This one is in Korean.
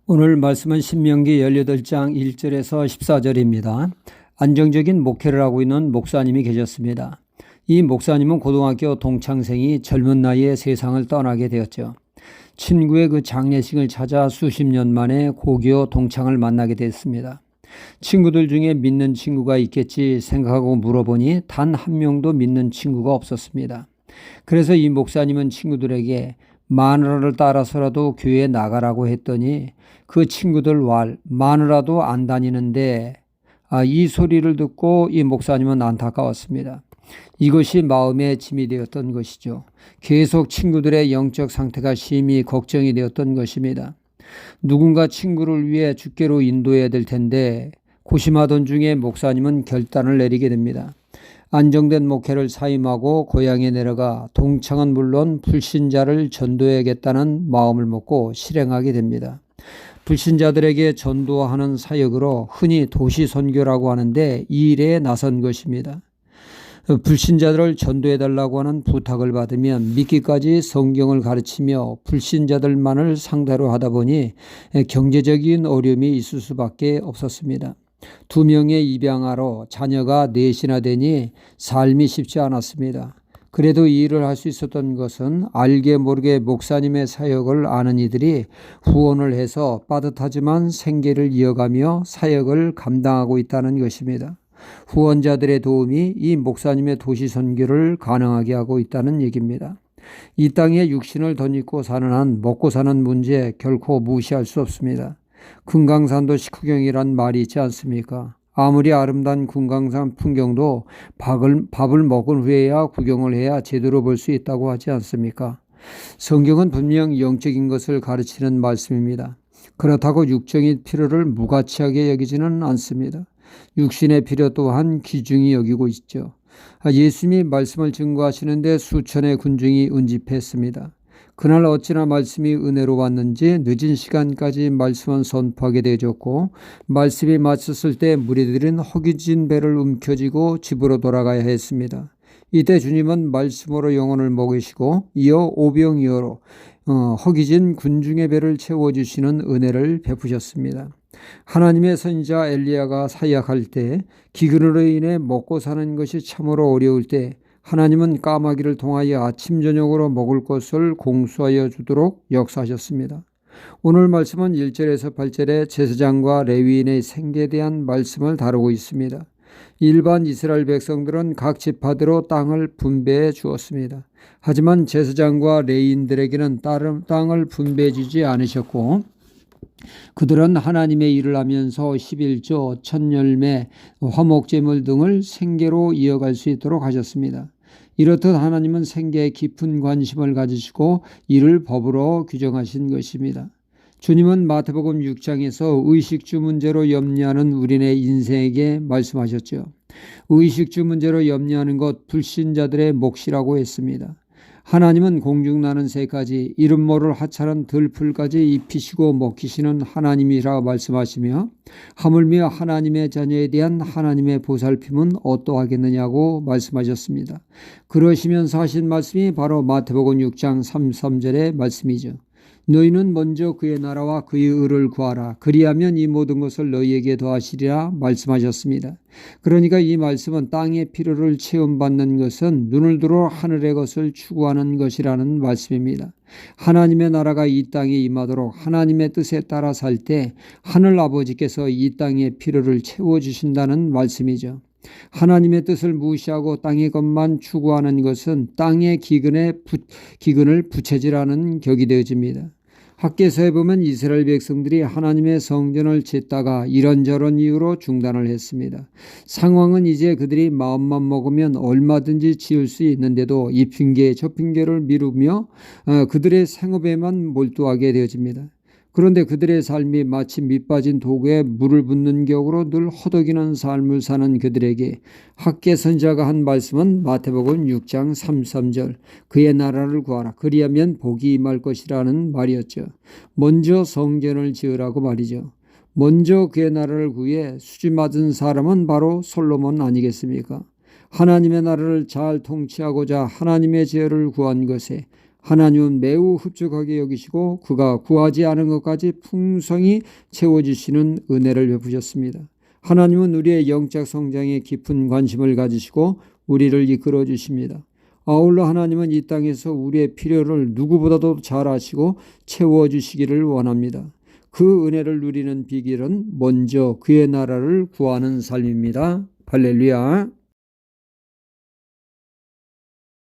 오늘 말씀은 신명기 18장 1절에서 14절입니다. 안정적인 목회를 하고 있는 목사님이 계셨습니다. 이 목사님은 고등학교 동창생이 젊은 나이에 세상을 떠나게 되었죠. 친구의 그 장례식을 찾아 수십 년 만에 고교 동창을 만나게 됐습니다. 친구들 중에 믿는 친구가 있겠지 생각하고 물어보니 단 한 명도 믿는 친구가 없었습니다. 그래서 이 목사님은 친구들에게 마누라를 따라서라도 교회에 나가라고 했더니 그 친구들 마누라도 안 다니는데 이 소리를 듣고 이 목사님은 안타까웠습니다. 이것이 마음의 짐이 되었던 것이죠. 계속 친구들의 영적 상태가 심히 걱정이 되었던 것입니다. 누군가 친구를 위해 주께로 인도해야 될 텐데 고심하던 중에 목사님은 결단을 내리게 됩니다. 안정된 목회를 사임하고 고향에 내려가 동창은 물론 불신자를 전도해야겠다는 마음을 먹고 실행하게 됩니다. 불신자들에게 전도하는 사역으로 흔히 도시 선교라고 하는데 이 일에 나선 것입니다. 불신자들을 전도해달라고 하는 부탁을 받으면 믿기까지 성경을 가르치며 불신자들만을 상대로 하다 보니 경제적인 어려움이 있을 수밖에 없었습니다. 2명의 입양아로 자녀가 4이나 되니 삶이 쉽지 않았습니다. 그래도 이 일을 할 수 있었던 것은 알게 모르게 목사님의 사역을 아는 이들이 후원을 해서 빠듯하지만 생계를 이어가며 사역을 감당하고 있다는 것입니다. 후원자들의 도움이 이 목사님의 도시 선교를 가능하게 하고 있다는 얘기입니다. 이 땅에 육신을 덧입고 사는 한 먹고 사는 문제 결코 무시할 수 없습니다. 금강산도 식후경이란 말이 있지 않습니까? 아무리 아름다운 금강산 풍경도 밥을 먹은 후에야 구경을 해야 제대로 볼 수 있다고 하지 않습니까? 성경은 분명 영적인 것을 가르치는 말씀입니다. 그렇다고 육적인 필요를 무가치하게 여기지는 않습니다. 육신의 필요 또한 귀중히 여기고 있죠. 예수님이 말씀을 증거하시는데 수천의 군중이 운집했습니다. 그날 어찌나 말씀이 은혜로 왔는지 늦은 시간까지 말씀은 선포하게 되어졌고 말씀이 마쳤을 때 무리들은 허기진 배를 움켜쥐고 집으로 돌아가야 했습니다. 이때 주님은 말씀으로 영혼을 먹이시고 이어 오병이어로 허기진 군중의 배를 채워주시는 은혜를 베푸셨습니다. 하나님의 선지자 엘리야가 사역할 때 기근으로 인해 먹고 사는 것이 참으로 어려울 때 하나님은 까마귀를 통하여 아침 저녁으로 먹을 것을 공수하여 주도록 역사하셨습니다. 오늘 말씀은 1절에서 8절에 제사장과 레위인의 생계에 대한 말씀을 다루고 있습니다. 일반 이스라엘 백성들은 각 지파대로 땅을 분배해 주었습니다. 하지만 제사장과 레위인들에게는 땅을 분배해 주지 않으셨고 그들은 하나님의 일을 하면서 11조, 첫열매, 화목제물 등을 생계로 이어갈 수 있도록 하셨습니다. 이렇듯 하나님은 생계에 깊은 관심을 가지시고 이를 법으로 규정하신 것입니다. 주님은 마태복음 6장에서 의식주 문제로 염려하는 우리네 인생에게 말씀하셨죠. 의식주 문제로 염려하는 것 불신자들의 몫이라고 했습니다. 하나님은 공중나는 새까지 이름 모를 하찮은 들풀까지 입히시고 먹히시는 하나님이라 말씀하시며 하물며 하나님의 자녀에 대한 하나님의 보살핌은 어떠하겠느냐고 말씀하셨습니다. 그러시면서 하신 말씀이 바로 마태복음 6장 33절의 말씀이죠. 너희는 먼저 그의 나라와 그의 의를 구하라. 그리하면 이 모든 것을 너희에게 더하시리라 말씀하셨습니다. 그러니까 이 말씀은 땅의 필요를 체험받는 것은 눈을 들어 하늘의 것을 추구하는 것이라는 말씀입니다. 하나님의 나라가 이 땅에 임하도록 하나님의 뜻에 따라 살 때 하늘 아버지께서 이 땅의 필요를 채워주신다는 말씀이죠. 하나님의 뜻을 무시하고 땅의 것만 추구하는 것은 땅의 기근을 부채질하는 격이 되어집니다. 학개서에 보면 이스라엘 백성들이 하나님의 성전을 짓다가 이런저런 이유로 중단을 했습니다. 상황은 이제 그들이 마음만 먹으면 얼마든지 지을 수 있는데도 이 핑계 저 핑계를 미루며 그들의 생업에만 몰두하게 되어집니다. 그런데 그들의 삶이 마치 밑빠진 도구에 물을 붓는 격으로 늘 허덕이는 삶을 사는 그들에게 학개 선지자가 한 말씀은 마태복음 6장 33절 그의 나라를 구하라 그리하면 복이 임할 것이라는 말이었죠. 먼저 성전을 지으라고 말이죠. 먼저 그의 나라를 구해 수지맞은 사람은 바로 솔로몬 아니겠습니까? 하나님의 나라를 잘 통치하고자 하나님의 제어를 구한 것에 하나님은 매우 흡족하게 여기시고 그가 구하지 않은 것까지 풍성히 채워주시는 은혜를 베푸셨습니다. 하나님은 우리의 영적 성장에 깊은 관심을 가지시고 우리를 이끌어 주십니다. 아울러 하나님은 이 땅에서 우리의 필요를 누구보다도 잘 아시고 채워주시기를 원합니다. 그 은혜를 누리는 비결은 먼저 그의 나라를 구하는 삶입니다. 할렐루야.